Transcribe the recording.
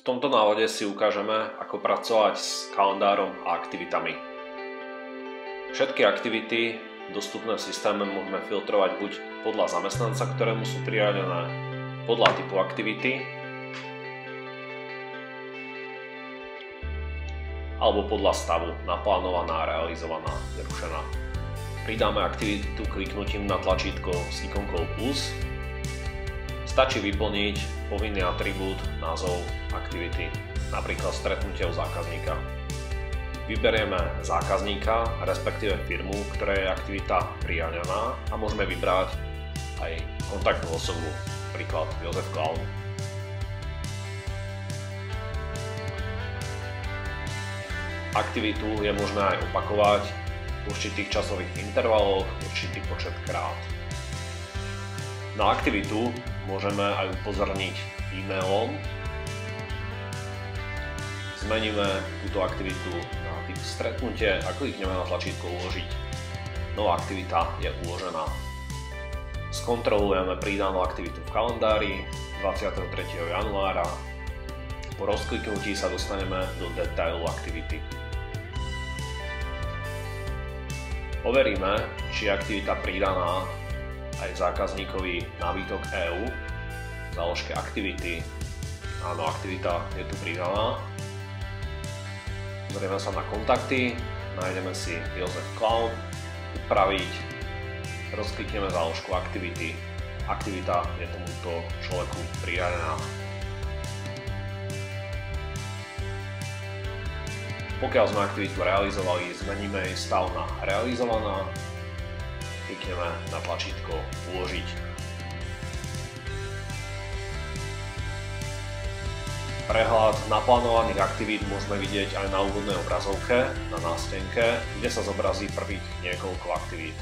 V tomto návode si ukážeme, ako pracovať s kalendárom a aktivitami. Všetky aktivity dostupné v systéme môžeme filtrovať buď podľa zamestnanca, ktorému sú priradené, podľa typu aktivity, alebo podľa stavu, naplánovaná, realizovaná, zrušená. Pridáme aktivitu kliknutím na tlačítko s ikonkou plus. Stačí vyplniť povinný atribút, názov aktivity, napríklad stretnutie u zákazníka. Vyberieme zákazníka, respektíve firmu, ktorej je aktivita priradená a môžeme vybrať aj kontaktnú osobu, príklad Jozef Klaun. Aktivitu je možné aj opakovať v určitých časových intervaloch, určitý počet krát. Na aktivitu môžeme aj upozorniť e-mailom. Zmeníme túto aktivitu na typ stretnutie a klikneme na tlačítko uložiť. Nová aktivita je uložená. Skontrolujeme pridanú aktivitu v kalendári 23. januára. Po rozkliknutí sa dostaneme do detailu aktivity. Overíme, či je aktivita pridaná aj zákazníkovi nábytok EU. V záložke aktivity, áno, aktivita je tu pridaná. Pozrieme sa na kontakty, nájdeme si Jozef Klaun, upraviť, rozklikneme záložku aktivity, aktivita je tomuto človeku priradená. Pokiaľ sme aktivitu realizovali, zmeníme jej stav na realizovaná, klikneme na tlačítko uložiť. Prehľad naplánovaných aktivít môžeme vidieť aj na úvodnej obrazovke na nástenke, kde sa zobrazí prvých niekoľko aktivít.